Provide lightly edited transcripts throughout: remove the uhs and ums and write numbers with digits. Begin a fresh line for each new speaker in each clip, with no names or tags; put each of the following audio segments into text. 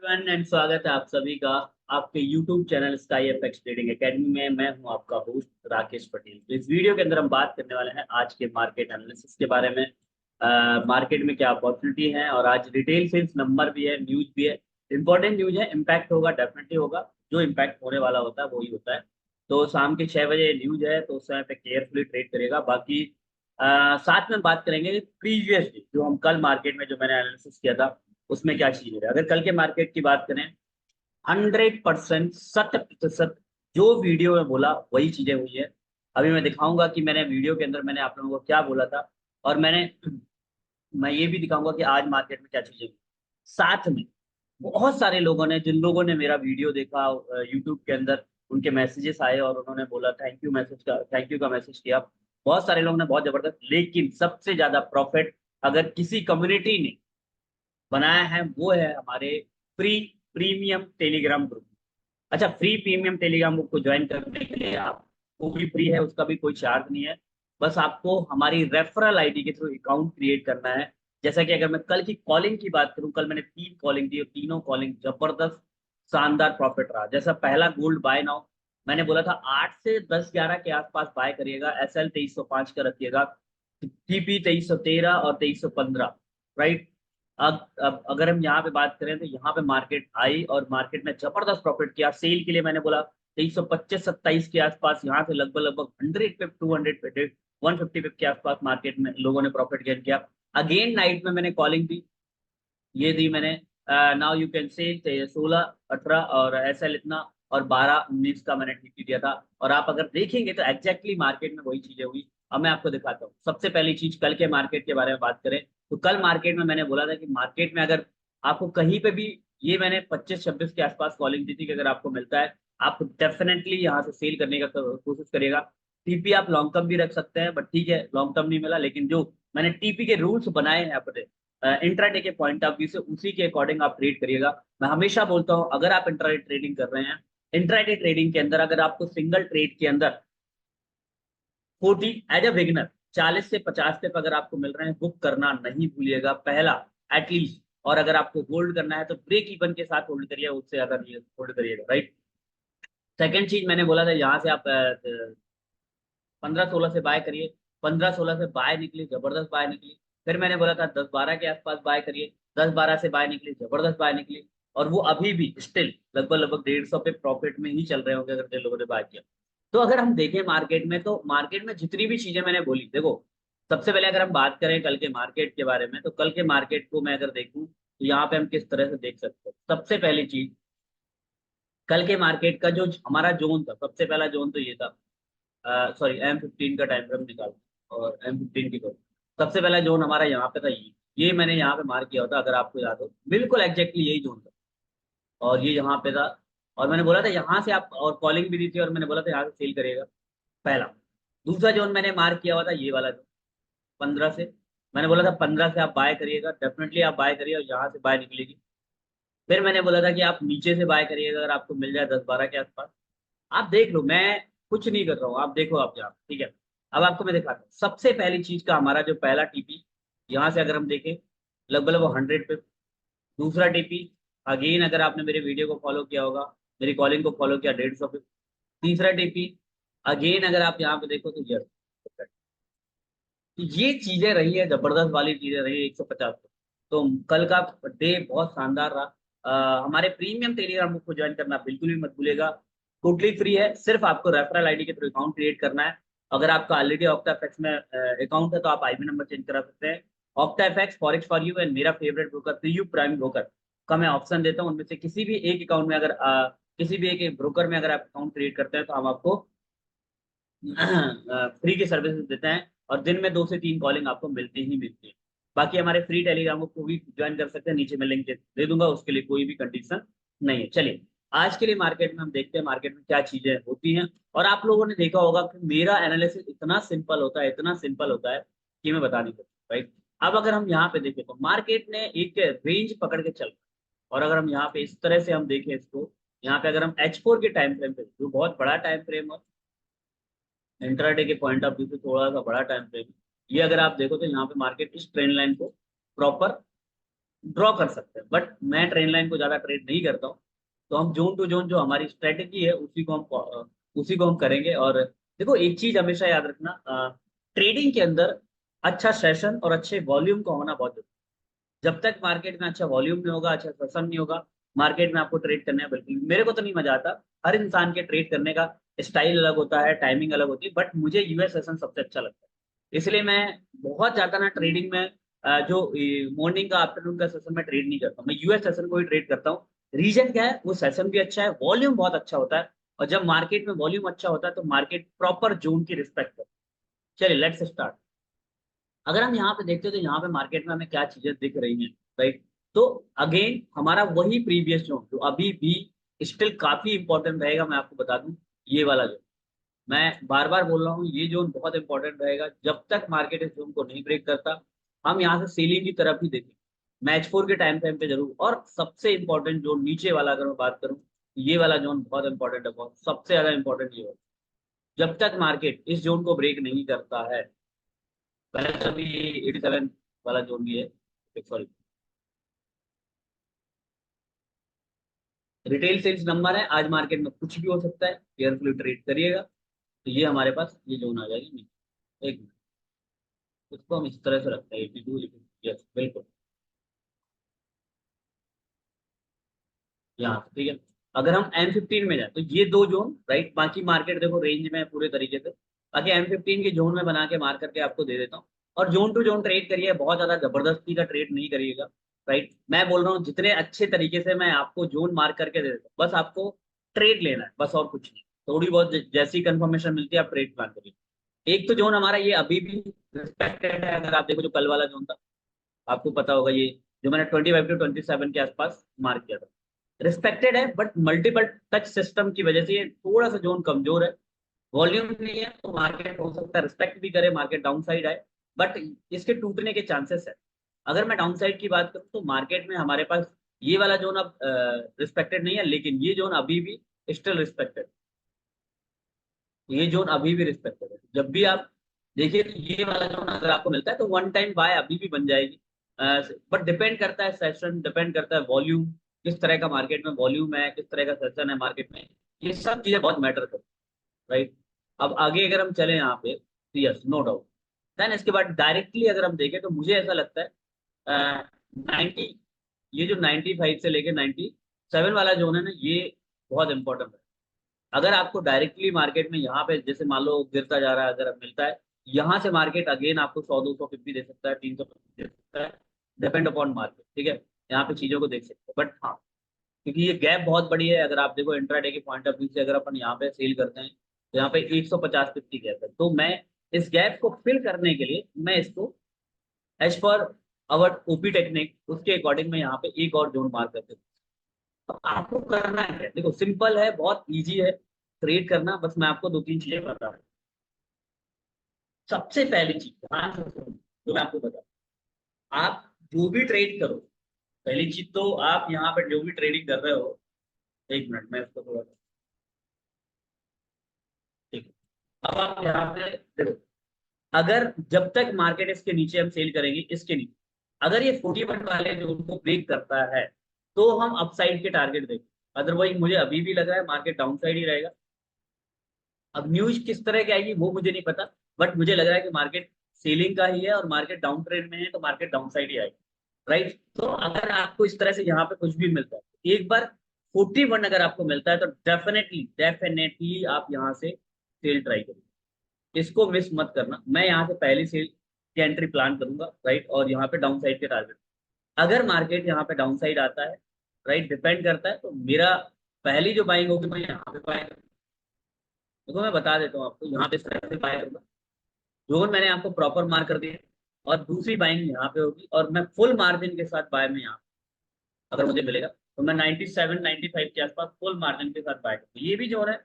Everyone and स्वागत है आप सभी का आपके YouTube channel sky FX trading academy में। मैं हूं आपका होस्ट राकेश पटेल। तो इस वीडियो के अंदर हम बात करने वाले हैं आज के मार्केट एनालिसिस के बारे में। मार्केट में क्या अपॉर्चुनिटी है और आज रिटेल सेल्स नंबर भी है, न्यूज भी है, इंपॉर्टेंट न्यूज है। इम्पैक्ट होगा, डेफिनेटली होगा। जो इम्पैक्ट होने वाला होता है वही होता है। तो शाम के 6 बजे न्यूज है, तो उस समय पे केयरफुली ट्रेड करेगा। बाकी साथ में बात करेंगे प्रीवियस डे जो हम कल मार्केट में जो मैंने एनालिसिस किया था उसमें क्या चीज है। अगर कल के मार्केट की बात करें, 100% 100% जो वीडियो में बोला वही चीजें हुई है। अभी मैं दिखाऊंगा कि मैंने वीडियो के अंदर मैंने आप लोगों को क्या बोला था, और मैं ये भी दिखाऊंगा कि आज मार्केट में क्या चीजें हुई। साथ में बहुत सारे लोगों ने, जिन लोगों ने मेरा वीडियो देखा यूट्यूब के अंदर, उनके मैसेजेस आए और उन्होंने बोला थैंक यू का मैसेज किया। बहुत सारे लोगों ने, बहुत जबरदस्त। लेकिन सबसे ज्यादा प्रॉफिट अगर किसी कम्युनिटी ने बनाया है वो है हमारे फ्री प्रीमियम टेलीग्राम ग्रुप। अच्छा, फ्री प्रीमियम टेलीग्राम ग्रुप को ज्वाइन करने के लिए आपको भी फ्री है, उसका भी कोई चार्ज नहीं है। बस आपको हमारी रेफरल आईडी के थ्रू अकाउंट क्रिएट करना है। जैसा कि अगर मैं कल की कॉलिंग की बात करूं, कल मैंने 3 कॉलिंग दी और तीनों कॉलिंग जबरदस्त शानदार प्रॉफिट रहा। जैसा पहला गोल्ड बाय नाउ, मैंने बोला था 8 से 10 11 के आसपास बाय करिएगा। SL 2305 का रखिएगा, TP 2313 और 2315, राइट। अब अगर हम यहाँ पे बात करें तो यहाँ पे मार्केट आई और मार्केट में जबरदस्त प्रॉफिट किया। सेल के लिए मैंने बोला 2325 27 के आसपास, यहाँ से लगभग लगभग 100 पिप 200 पिप 150 पिप के आसपास मार्केट में लोगों ने प्रॉफिट गेन किया। अगेन नाइट में मैंने कॉलिंग दी, ये दी मैंने। नाउ यू कैन से 16 18 और SL इतना, और 12 19 का मैंने टीपी दिया था। और आप अगर देखेंगे तो एग्जैक्टली मार्केट में वही चीजें हुई। अब मैं आपको दिखाता हूँ। सबसे पहली चीज, कल के मार्केट के बारे में बात करें तो कल मार्केट में मैंने बोला था कि मार्केट में अगर आपको कहीं पे भी, ये मैंने 25 26 के आसपास कॉलिंग दी थी कि अगर आपको मिलता है आप डेफिनेटली यहाँ से सेल करने का कोशिश करिएगा। टीपी आप लॉन्ग टर्म भी रख सकते हैं, बट ठीक है लॉन्ग टर्म नहीं मिला। लेकिन जो मैंने टीपी के रूल्स बनाए हैं अपने इंट्राडे के पॉइंट ऑफ व्यू से, उसी के अकॉर्डिंग आप ट्रेड करिएगा। मैं हमेशा बोलता हूं अगर आप इंट्राडे ट्रेडिंग कर रहे हैं, इंट्राडे ट्रेडिंग के अंदर अगर आपको सिंगल ट्रेड के अंदर 40 एज ए बिगनर 40 से 50 तक अगर आपको मिल रहे हैं, बुक करना नहीं भूलिएगा पहला, एटलीस्ट। और अगर आपको होल्ड करना है तो ब्रेक इवन के साथ होल्ड करिए, उससे ज्यादा नहीं होल्ड करिएगा, राइट। सेकंड चीज मैंने बोला था यहाँ से आप 15 16 से बाय करिए। 15 16 से बाय निकली, जबरदस्त बाय निकली। फिर मैंने बोला था 10 12 के आसपास बाय करिए। 10 12 से बाय निकली, जबरदस्त बाय निकली। और वो अभी भी स्टिल लगभग लगभग 150 पे प्रॉफिट में ही चल रहे होंगे अगर जिन लोगों ने बाय किया। तो अगर हम देखें मार्केट में, तो मार्केट में जितनी भी चीजें मैंने बोली, देखो सबसे पहले अगर हम बात करें कल के मार्केट के बारे में, तो कल के मार्केट को मैं अगर देखूं तो यहाँ पे हम किस तरह से देख सकते हैं। सबसे पहली चीज, कल के मार्केट का जो हमारा जोन था, सबसे पहला जोन तो ये था। सॉरी, M15 का टाइम फ्रेम निकाल और M15 की करो। सबसे पहला जोन हमारा यहाँ पे था, ये मैंने यहाँ पे मार्क किया होता अगर आपको याद हो, बिल्कुल एग्जैक्टली यही जोन था। और ये यहाँ पे था, और मैंने बोला था यहाँ से आप, और कॉलिंग भी दी थी और मैंने बोला था यहाँ से सेल करेगा, पहला। दूसरा जोन मैंने मार्क किया हुआ था ये वाला जोन, 15 से। मैंने बोला था 15 से आप बाय करिएगा, डेफिनेटली आप बाय करिए और यहाँ से बाय निकलेगी। फिर मैंने बोला था कि आप नीचे से बाय करिएगा अगर आपको मिल जाए 10 12 के आसपास। आप देख लो, मैं कुछ नहीं कर रहा हूँ, आप देखो आप यहाँ, ठीक है। अब आपको मैं दिखाता हूँ सबसे पहली चीज का हमारा जो पहला टीपी, यहाँ से अगर हम देखें लगभग लगभग 100 पे। दूसरा टीपी, अगेन अगर आपने मेरे वीडियो को फॉलो किया होगा, मेरी कॉलिंग को फॉलो किया, 150 पे। तीसरा टीपी, अगेन अगर आप यहाँ पे देखो तो यस, ये चीजें रही है, जबरदस्त वाली चीजें रही 150 पे। तो कल का डे बहुत शानदार रहा। हमारे प्रीमियम टेलीग्राम ग्रुप को ज्वाइन करना बिल्कुल भी मत भूलेगा। टोटली फ्री है, सिर्फ आपको रेफरल आईडी के थ्रू अकाउंट क्रिएट करना है। अगर आपका ऑलरेडी ऑक्टाफेक्स में अकाउंट है तो आप आईबी नंबर चेंज करा सकते हैं। OctaFX, forex for you and मेरा फेवरेट ब्रोकर प्रीयू प्राइम ब्रोकर का मैं ऑप्शन देता हूँ। उनमें से किसी भी एक अकाउंट में अगर किसी भी एक ब्रोकर में अगर आप अकाउंट क्रिएट करते हैं तो हम आपको फ्री की सर्विसेज देते हैं, और दिन में 2 से 3 कॉलिंग आपको मिलती ही मिलती है। बाकी हमारे फ्री टेलीग्राम को भी ज्वाइन कर सकते हैं, नीचे मैं लिंक दे दूंगा, उसके लिए कोई भी कंडीशन नहीं है। चलिए आज के लिए मार्केट में हम देखते हैं मार्केट में क्या चीजें होती हैं। और आप लोगों ने देखा होगा कि मेरा एनालिसिस इतना सिंपल होता है, इतना सिंपल होता है कि मैं बता नहीं सकता, राइट। अब अगर हम यहाँ पे देखें तो मार्केट ने एक रेंज पकड़ के चल रहा है। और अगर हम यहाँ पे इस तरह से हम देखें इसको, यहाँ पे अगर हम H4 के टाइम फ्रेम पे, जो बहुत बड़ा टाइम फ्रेम है, इंट्राडे के पॉइंट ऑफ व्यू से थोड़ा सा बड़ा टाइम फ्रेम, ये अगर आप देखो तो यहाँ पे मार्केट इस ट्रेंड लाइन को प्रॉपर ड्रॉ कर सकते हैं, बट मैं ट्रेंड लाइन को ज्यादा ट्रेड नहीं करता हूँ। तो हम जोन टू जोन जो हमारी स्ट्रेटेजी है उसी को हम करेंगे। और देखो एक चीज हमेशा याद रखना, ट्रेडिंग के अंदर अच्छा सेशन और अच्छे वॉल्यूम का होना बहुत जरूरी है। जब तक मार्केट में अच्छा वॉल्यूम नहीं होगा, अच्छा सेशन नहीं होगा, मार्केट में आपको ट्रेड करने में बिल्कुल मेरे को तो नहीं मजा आता। हर इंसान के ट्रेड करने का स्टाइल अलग होता है, टाइमिंग अलग होती है, बट मुझे यूएस सेशन सबसे अच्छा लगता है। इसलिए मैं बहुत ज्यादा ना ट्रेडिंग में जो मॉर्निंग का आफ्टरनून का सेशन में ट्रेड नहीं करता हूँ, मैं यूएस सेशन को ही ट्रेड करता हूँ। रीजन क्या है, वो सेशन भी अच्छा है, वॉल्यूम बहुत अच्छा होता है। और जब मार्केट में वॉल्यूम अच्छा होता है तो मार्केट प्रॉपर जोन की रिस्पेक्ट करता है। चलिए लेट्स स्टार्ट। अगर हम यहाँ पे देखते हैं तो यहाँ पे मार्केट में हमें क्या चीजें दिख रही हैं, राइट। तो अगेन हमारा वही प्रीवियस जोन जो अभी भी स्टिल काफी इंपॉर्टेंट रहेगा, मैं आपको बता दूं। ये वाला जोन मैं बार बार बोल रहा हूँ, ये जोन बहुत इंपॉर्टेंट रहेगा जब तक मार्केट इस जोन को नहीं ब्रेक करता। हम यहाँ से सेलिंग की तरफ ही देखें, मैच फोर के टाइम पे जरूर। और सबसे इंपॉर्टेंट जोन नीचे वाला अगर मैं बात करूँ, ये वाला जोन बहुत इंपॉर्टेंट है, बहुत सबसे ज्यादा इंपॉर्टेंट ये है। जब तक मार्केट इस जोन को ब्रेक नहीं करता है, पहले तो अभी 87 वाला जोन भी है, सॉरी, रिटेल सेल्स नंबर है। आज मार्केट में कुछ भी हो सकता है, केयरफुली ट्रेड करिएगा। तो ये हमारे पास ये जोन आ जाएगी। एक मिनट, इसको हम इस तरह से रखते हैं 82, यस बिल्कुल, यहाँ ठीक है। अगर हम M15 में जाए तो ये दो जोन, राइट, बाकी मार्केट देखो रेंज में है पूरे तरीके से। बाकी M15 के जोन में बना के मार करके आपको दे देता हूँ। और जोन टू जोन ट्रेड करिए, बहुत ज्यादा जबरदस्ती का ट्रेड नहीं करिएगा, राइट। मैं बोल रहा हूँ जितने अच्छे तरीके से मैं आपको जोन मार्क करके दे देता हूँ, बस आपको ट्रेड लेना है, बस और कुछ नहीं। थोड़ी बहुत जैसी कंफर्मेशन मिलती है आप ट्रेड प्लान करिए। एक तो जोन हमारा ये अभी भी रिस्पेक्टेड है, अगर आप देखो जो कल वाला जोन था, आपको पता होगा ये जो मैंने 25 to 27 के आसपास मार्क किया था, रिस्पेक्टेड है। बट मल्टीपल टच सिस्टम की वजह से ये थोड़ा सा जोन कमजोर है, वॉल्यूम नहीं है, तो मार्केट हो सकता है रिस्पेक्ट भी करे, मार्केट डाउन साइड आए, बट इसके टूटने के चांसेस है। अगर मैं डाउन साइड की बात करूं तो मार्केट में हमारे पास ये वाला जोन अब रिस्पेक्टेड नहीं है, लेकिन ये जोन अभी भी स्टिल रिस्पेक्टेड, ये जोन अभी भी रिस्पेक्टेड है। जब भी आप देखिए तो ये वाला जोन अगर आपको मिलता है तो वन टाइम बाय अभी भी बन जाएगी। बट डिपेंड करता है सेशन, डिपेंड करता है वॉल्यूम, किस तरह का मार्केट में वॉल्यूम है, किस तरह का सेशन है मार्केट में, ये सब चीजें बहुत मैटर करती है, राइट। अब आगे अगर हम चले यहाँ पे तो यस नो डाउट, देन इसके बाद डायरेक्टली अगर हम देखें तो मुझे ऐसा लगता है 90, ये जो 95 से लेके 97 वाला जोन है ना, ये बहुत इंपॉर्टेंट है। अगर आपको डायरेक्टली मार्केट में यहाँ पे जैसे मान लो गिरता जा रहा है, अगर अब मिलता है यहाँ से मार्केट अगेन आपको 100 200 भी दे सकता है, 300 दे सकता है, डिपेंड अपॉन मार्केट, ठीक है। यहाँ पे चीजों को देख सकते हैं, बट हाँ क्योंकि ये गैप बहुत बड़ी है, अगर आप देखो इंट्राडे के पॉइंट ऑफ व्यू से अगर अपन यहाँ पे सेल करते हैं तो यहाँ पे 150 50 गैप है। तो मैं इस गैप को फिल करने के लिए मैं इसको एज पर अवर ओपी टेक्निक उसके अकॉर्डिंग मैं यहाँ पे एक और जोन मार्क करते हूँ। तो आपको करना है, देखो सिंपल है, बहुत इजी है ट्रेड करना, बस मैं आपको दो तीन चीजें बता रहा हूँ। सबसे पहली चीज ध्यान से सुनो, जो मैं आपको बता, आप जो भी ट्रेड करो, पहली चीज तो आप यहाँ पे जो भी ट्रेडिंग कर रहे हो, एक मिनट मैं इसको थोड़ा, ठीक है। अब आप यहाँ पे देखो, अगर जब तक मार्केट इसके नीचे हम सेल करेंगे, इसके नीचे अगर ये 41 वाले जो उनको ब्रेक करता है तो हम अपसाइड के टारगेट देंगे। अदरवाइज मुझे अभी भी लग रहा है मार्केट डाउन साइड ही रहेगा। अब न्यूज किस तरह की आएगी वो मुझे नहीं पता, बट मुझे लग रहा है कि मार्केट सेलिंग का ही है और मार्केट डाउन ट्रेंड में है, तो मार्केट डाउन साइड ही आएगी, राइट। तो अगर आपको इस तरह से यहाँ पे कुछ भी मिलता है, एक बार 41 अगर आपको मिलता है तो डेफिनेटली डेफिनेटली आप यहाँ से सेल ट्राई करिए, इसको मिस मत करना। मैं यहाँ से पहली सेल की एंट्री प्लान करूंगा, राइट, और यहाँ पे डाउन साइड के टारगेट, अगर मार्केट यहाँ पे डाउन साइड आता है, राइट, डिपेंड करता है, तो मेरा पहली जो बाइंग होगी मैं यहाँ पे बाय, देखो मैं बता देता हूँ आपको, यहाँ पे इस तरह से बाय करूंगा, जोन मैंने आपको प्रॉपर मार्क कर दिया, और दूसरी बाइंग यहाँ पे होगी और मैं फुल मार्जिन के साथ बाय में यहाँ, अगर मुझे मिलेगा तो मैं 97 95 के आसपास फुल मार्जिन के साथ बाय करूँगा। ये भी जोन है,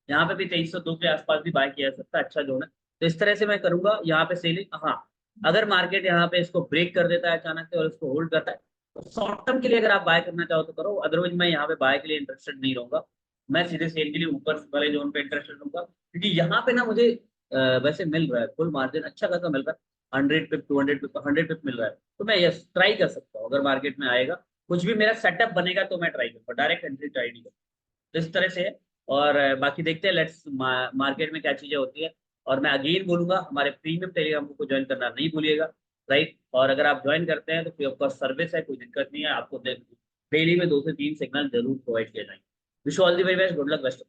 यहाँ पे भी 2302 के आसपास भी बाय किया जा सकता है, अच्छा जोन है। तो इस तरह से मैं करूंगा यहाँ पे सेलिंग। हाँ, अगर मार्केट यहाँ पे इसको ब्रेक कर देता है अचानक से और इसको होल्ड करता है, तो शॉर्ट टर्म के लिए अगर आप बाय करना चाहो तो करो, अदरवाइज मैं यहाँ पे बाय के लिए इंटरेस्टेड नहीं रहूंगा। मैं सीधे सेल के लिए ऊपर वाले जोन पे इंटरेस्टेड रहूंगा, क्योंकि यहाँ पे ना मुझे वैसे मिल रहा है फुल मार्जिन अच्छा खासा मिल रहा है। 100 पिप, 200 पिप, 100 पिप मिल रहा है, तो मैं यस ट्राई कर सकता हूँ। अगर मार्केट में आएगा, कुछ भी मेरा सेटअप बनेगा तो मैं ट्राई करूँगा, डायरेक्ट एंट्री ट्राई नहीं करूँगा। तो इस तरह से है। और बाकी देखते हैं, लेट्स मार्केट में क्या चीजें होती है। और मैं अगेन बोलूंगा, हमारे प्रीमियम टेलीग्राम को ज्वाइन करना नहीं भूलिएगा, राइट। और अगर आप ज्वाइन करते हैं तो फ्री ऑफ कॉस्ट सर्विस है, कोई दिक्कत नहीं है आपको। डेली में 2 से 3 सिग्नल जरूर प्रोवाइड किए जाएंगे। Wish all the very best, good luck, best.